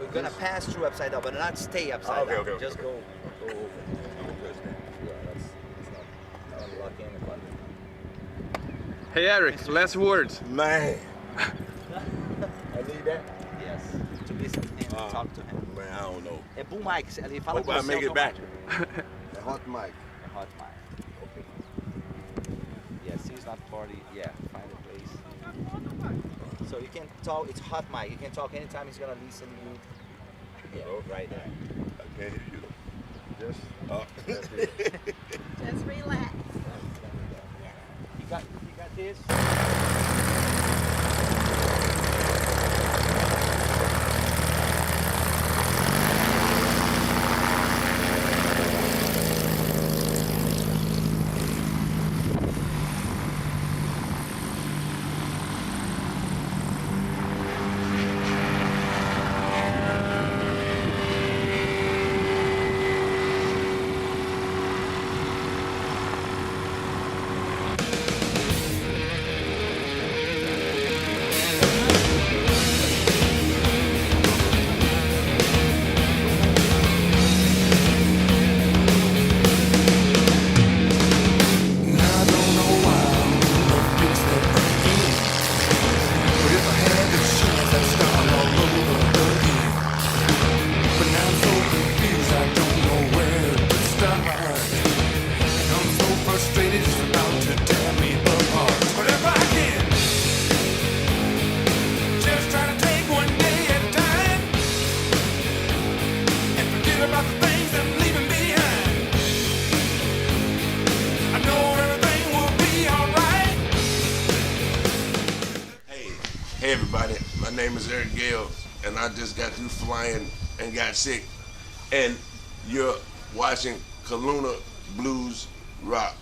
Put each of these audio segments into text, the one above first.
You're gonna pass through upside down, but not stay upside down. Okay. Just go over. Yeah, that's not unlocking the button. Hey Eric, last words. Man. I need that? Yes. To listen to him, talk to him. Man, I don't know. É boom mic. Ele fala Hope com I você make it back. automático. A hot mic. A hot mic. Okay. Yes, he's not party. Yeah, find a place. So you can talk. It's hot mic. You can talk anytime. He's gonna listen to you. Yeah, right there. I can't hear you. Just, Just relax. You got this. Hey everybody, my name is Eric Gale, and I just got through flying and got sick. And you're watching Coluna Blues Rock.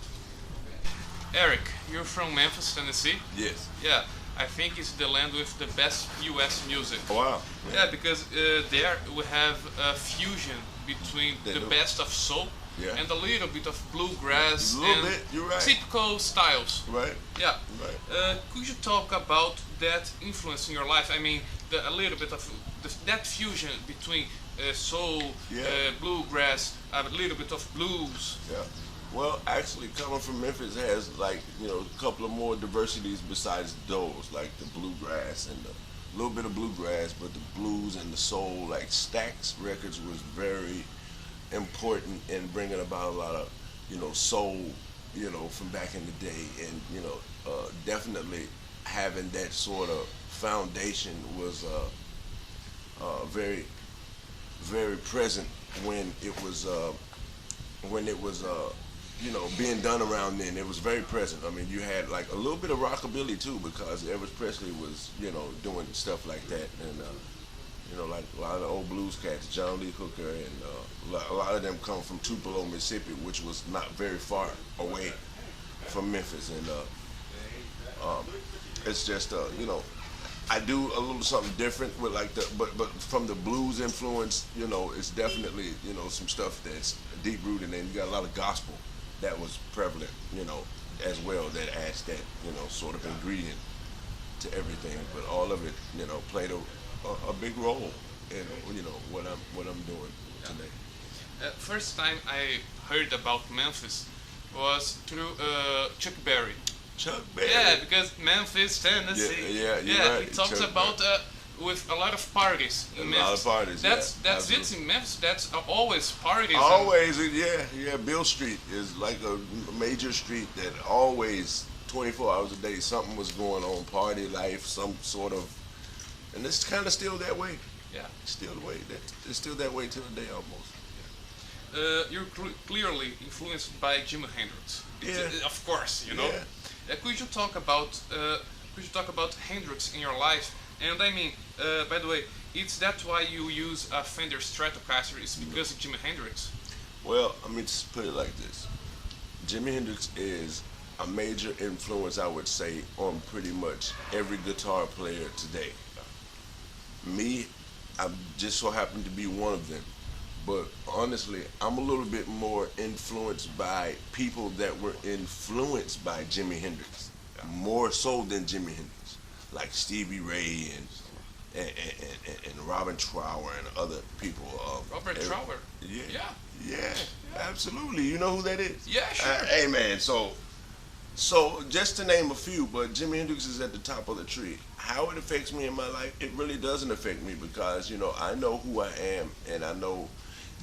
Eric, you're from Memphis, Tennessee? Yes. Yeah, I think it's the land with the best US music. Wow. Yeah, because there we have a fusion between the best of soul and a little bit of bluegrass A little and bit, you're right. typical styles. Right. Yeah. Right. Could you talk about that influence in your life? I mean, a little bit of that fusion between soul, bluegrass, a little bit of blues. Yeah. Well, actually, coming from Memphis has a couple of more diversities besides those, like the bluegrass and a little bit of bluegrass, but the blues and the soul, like Stax Records was very important in bringing about a lot of, soul, from back in the day, and, definitely having that sort of foundation was very, very present when it was being done around then. It was very present. I mean, you had like a little bit of rockabilly too, because Elvis Presley was, doing stuff like that, and like a lot of the old blues cats, John Lee Hooker, and a lot of them come from Tupelo, Mississippi, which was not very far away from Memphis, and it's just I do a little something different with but from the blues influence, it's definitely some stuff that's deep rooted, and you got a lot of gospel that was prevalent, as well, that adds that sort of ingredient to everything. But all of it, played a big role in what I'm doing today. First time I heard about Memphis was through Chuck Berry. Chuck Berry. Yeah, because Memphis, Tennessee. Yeah, you're right. He talks Chuck about with a lot of parties in Memphis. A lot of parties. That's it in Memphis. That's always parties. Always, yeah. Bill Street is like a major street that always 24 hours a day something was going on, party life, some sort of, and it's kind of still that way. Yeah, still the way it's still that way till the day almost. You're clearly influenced by Jimi Hendrix. Yeah, of course, Yeah. Could you talk about Hendrix in your life? And I mean, by the way, it's that why you use a Fender Stratocaster? It's because of Jimi Hendrix. Well, I mean, just put it like this: Jimi Hendrix is a major influence, I would say, on pretty much every guitar player today. Me, I just so happen to be one of them. But honestly, I'm a little bit more influenced by people that were influenced by Jimi Hendrix, more so than Jimi Hendrix, like Stevie Ray and Robin Trower and other people. Robert Trower. Yeah, Yeah. yeah, absolutely. You know who that is? Yeah, sure. Hey man, so just to name a few, but Jimi Hendrix is at the top of the tree. How it affects me in my life, it really doesn't affect me because, you know, I know who I am, and I know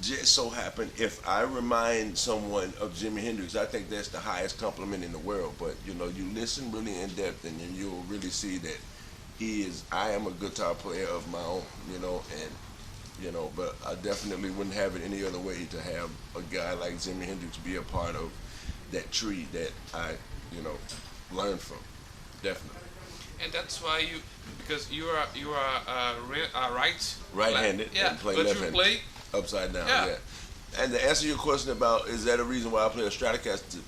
just so happen if I remind someone of Jimi Hendrix, I think that's the highest compliment in the world. But, you know, you listen really in depth and then you'll really see that I am a guitar player of my own, you know, and, you know, but I definitely wouldn't have it any other way to have a guy like Jimi Hendrix be a part of that tree that I, you know, learned from. Definitely. And that's why because you are Right-handed, yeah, and play but left-handed. you play. Upside down, Yeah. yeah. And to answer your question about is that a reason why I play a Stratocaster?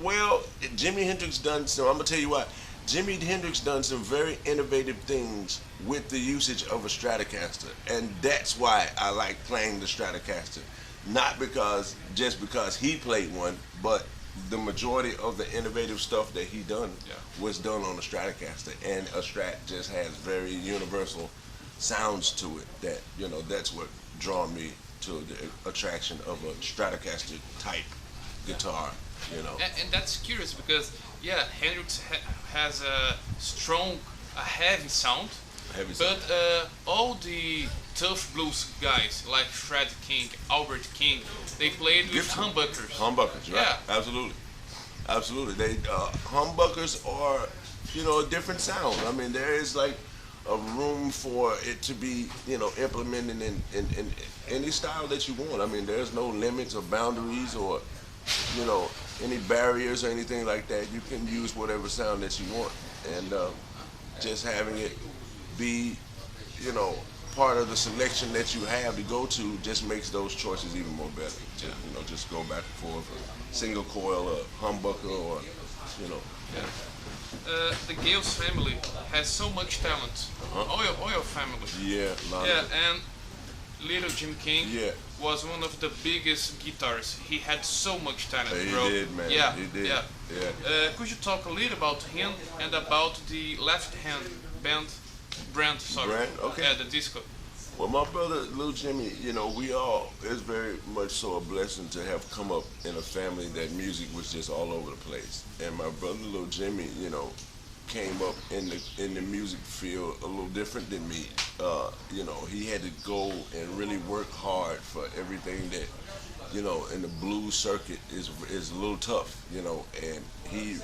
Well, Jimi Hendrix done some. I'm gonna tell you why. Jimi Hendrix done some very innovative things with the usage of a Stratocaster, and that's why I like playing the Stratocaster. Not just because he played one, but the majority of the innovative stuff that he done was done on a Stratocaster, and a Strat just has very universal sounds to it. That, you know, that's what draw me to the attraction of a Stratocaster type guitar. You know, And that's curious because Hendrix has a strong, a heavy sound. heavy But sound. all the tough blues guys like Fred King, Albert King, they played with Gibson. humbuckers. Humbuckers, right? Yeah. Absolutely, absolutely. They humbuckers are, you know, a different sound. I mean, there is like a room for it to be, you know, implemented in any style that you want. I mean, there's no limits or boundaries or, you know, any barriers or anything like that. You can use whatever sound that you want, and just having it be, you know, part of the selection that you have to go to just makes those choices even more better. You know, just go back and forth, a single coil, a humbucker, or, you know. The Gales family has so much talent. All your family. Yeah, a lot Yeah, of it. and little Jim King Yeah. was one of the biggest guitarists. He had so much talent, He bro. did, man. Yeah, He did. yeah. Yeah. Could you talk a little about him and about the left hand brand? Sorry. Brand? Okay. Yeah, the disco. Well, my brother, Lil Jimmy, you know, it's very much so a blessing to have come up in a family that music was just all over the place. And my brother, Lil Jimmy, you know, came up in the music field a little different than me. You know, he had to go and really work hard for everything that, you know, in the blues circuit is a little tough, you know, and he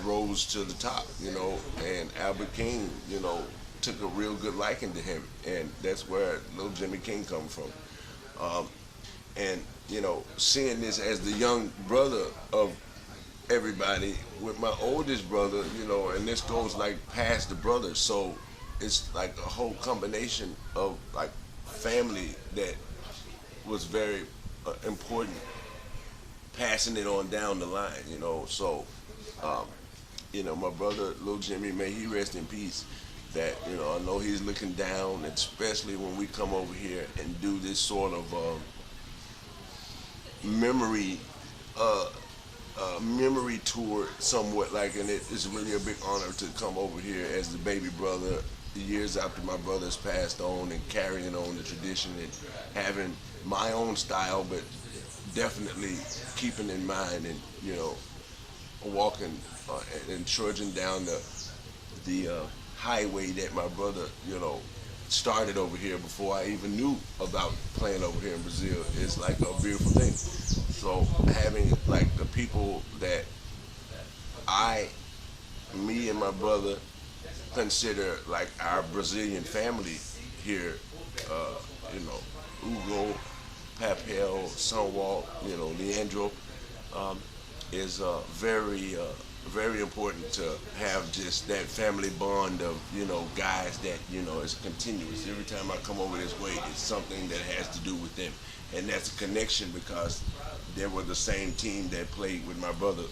rose to the top, you know, and Albert King, you know, took a real good liking to him, and that's where Lil Jimmy King come from. And, you know, seeing this as the young brother of everybody with my oldest brother, you know, and this goes like past the brothers, so it's like a whole combination of like family that was very important, passing it on down the line, you know. So, you know, my brother Lil Jimmy, may he rest in peace. That, you know, I know he's looking down, especially when we come over here and do this sort of memory tour, somewhat like, and it's really a big honor to come over here as the baby brother, years after my brother's passed on, and carrying on the tradition and having my own style, but definitely keeping in mind and, you know, walking and trudging down the highway that my brother, you know, started over here before I even knew about playing over here in Brazil is like a beautiful thing. So having like the people that me and my brother consider like our Brazilian family here, you know, Hugo, Papel, Sunwalk, you know, Leandro, is very important to have just that family bond of, you know, guys that, you know, is continuous. Every time I come over this way, it's something that has to do with them. And that's a connection because they were the same team that played with my brother,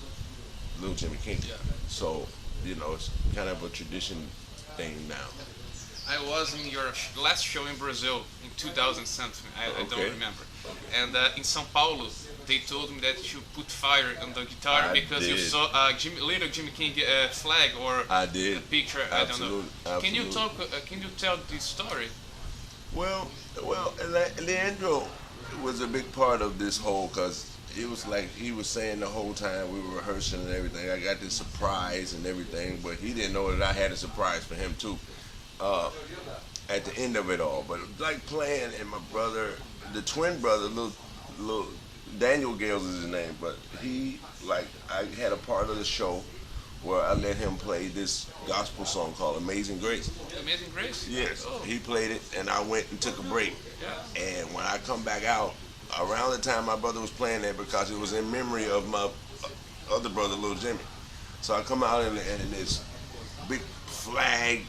Lil Jimmy King. Yeah. So, you know, it's kind of a tradition thing now. I was in your last show in Brazil in 2000 something. I don't Okay. remember. And in São Paulo, they told me that you put fire on the guitar I because you did. saw little Jimmy King flag or I did. a picture. I don't know. Absolutely. Can you talk? Can you tell this story? Well, Leandro was a big part of this whole, because it was like he was saying the whole time we were rehearsing and everything. I got this surprise and everything, but he didn't know that I had a surprise for him too. At the end of it all, but like playing, and my brother, the twin brother, little Daniel Gales is his name, but he, like, I had a part of the show where I let him play this gospel song called Amazing Grace. Amazing Grace. Yes, Oh. he played it, and I went and took a break. Yeah. And when I come back out, around the time my brother was playing that, because it was in memory of my other brother, Little Jimmy. So I come out and in this big flag,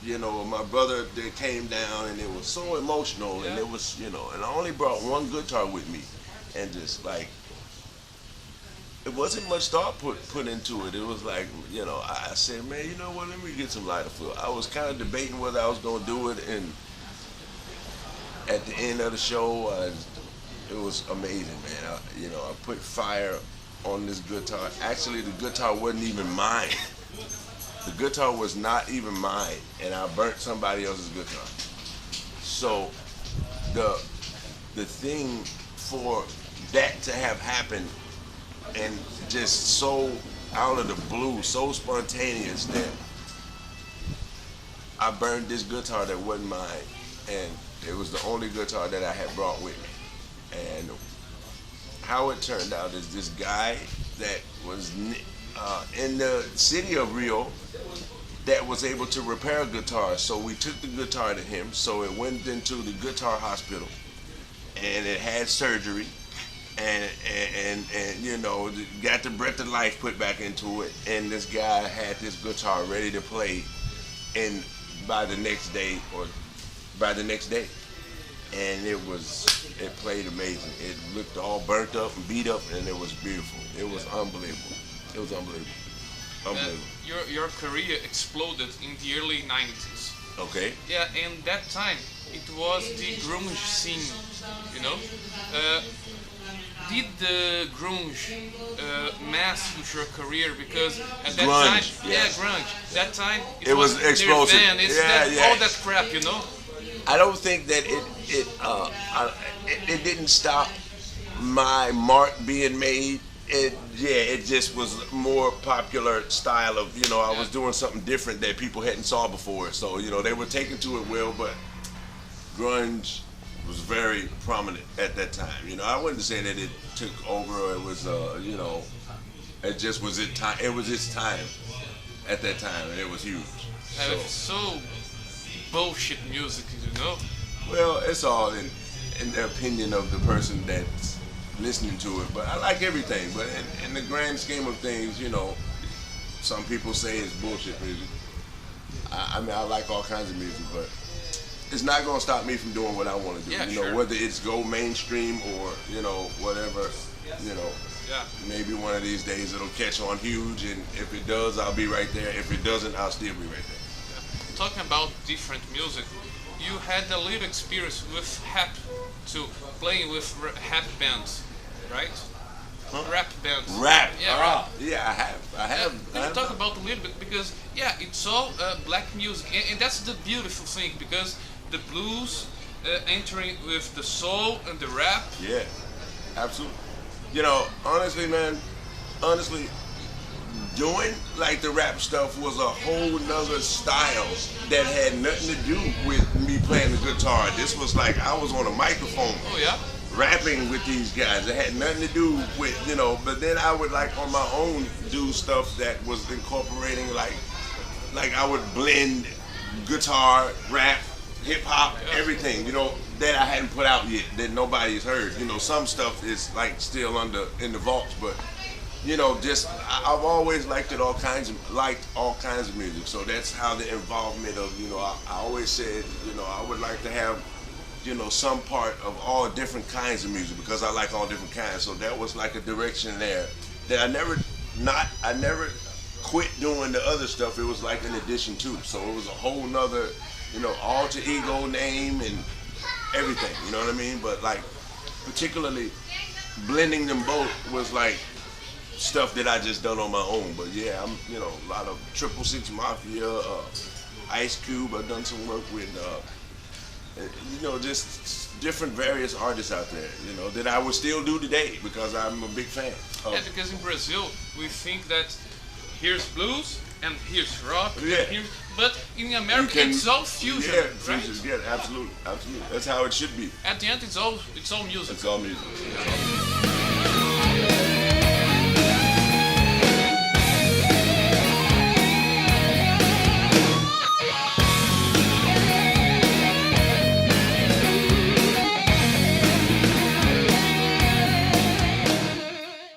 you know, my brother that came down, and it was so emotional, and Yeah. it was, you know, and I only brought one guitar with me, and just like, it wasn't much thought put into it. It was like, you know, I said, man, you know what, let me get some lighter fluid. I was kind of debating whether I was going to do it, and at the end of the show, it was amazing, man. I put fire on this guitar. Actually, the guitar wasn't even mine. The guitar was not even mine, and I burnt somebody else's guitar. So the thing for that to have happened, and just so out of the blue, so spontaneous, that I burned this guitar that wasn't mine, and it was the only guitar that I had brought with me. And how it turned out is this guy that was in the city of Rio that was able to repair a guitar. So we took the guitar to him. So it went into the guitar hospital, and it had surgery, and you know, got the breath of life put back into it. And this guy had this guitar ready to play, and by the next day, and it played amazing. It looked all burnt up and beat up, and it was beautiful. It was unbelievable. It was unbelievable. Unbelievable. Your career exploded in the early 90s. Okay. Yeah, and that time it was the grunge scene, you know. Did the grunge mess with your career? Because at that Grunge, time, yes. grunge. That time It was explosive. Nirvana, it's Yeah, yeah. all that crap, you know. I don't think that it didn't stop my mark being made. It just was more popular style of, you know, I was doing something different that people hadn't saw before. So, you know, they were taking to it well, but grunge was very prominent at that time. You know, I wouldn't say that it took over, or it was, you know, it just was its time. It was its time at that time, and it was huge. And it's so bullshit music, you know. Well, it's all in the opinion of the person that's listening to it. But I like everything. But in the grand scheme of things, you know, some people say it's bullshit music. I mean, I like all kinds of music, but it's not going to stop me from doing what I want to do. Yeah, you know, sure. whether it's go mainstream or, you know, whatever, you know. Yeah. Maybe one of these days it'll catch on huge, and if it does, I'll be right there. If it doesn't, I'll still be right there. Talking about different music, you had a little experience with rap too, playing with rap bands, right? Huh? Rap bands. Rap. Yeah, Ah, rap. yeah, I have. Can you talk about a little bit, because yeah, it's all black music, and that's the beautiful thing, because the blues entering with the soul and the rap. Yeah, absolutely. You know, honestly, man, doing like the rap stuff was a whole nother style that had nothing to do with me playing the guitar. This was like I was on a microphone Oh yeah. rapping with these guys. It had nothing to do with, you know, but then I would like on my own do stuff that was incorporating like I would blend guitar, rap, hip hop, everything, you know, that I hadn't put out yet, that nobody's heard. You know, some stuff is like still in the vaults, but you know, just I've always liked all kinds of music. So that's how the involvement of, you know, I always said, you know, I would like to have, you know, some part of all different kinds of music, because I like all different kinds. So that was like a direction there that I never quit doing the other stuff. It was like an addition to. So it was a whole nother you know, alter ego name and everything, you know what I mean? But like, particularly blending them both was like stuff that I just done on my own. But yeah, I'm, you know, a lot of 666 Mafia, Ice Cube, I've done some work with, you know, just different various artists out there, you know, that I would still do today because I'm a big fan of. Yeah, because in Brazil, we think that here's blues and here's rock, Yeah. and here's, but in America it's all fusion, Yeah, right? fusion, yeah, absolutely, absolutely. That's how it should be. At the end, it's all music. It's all music.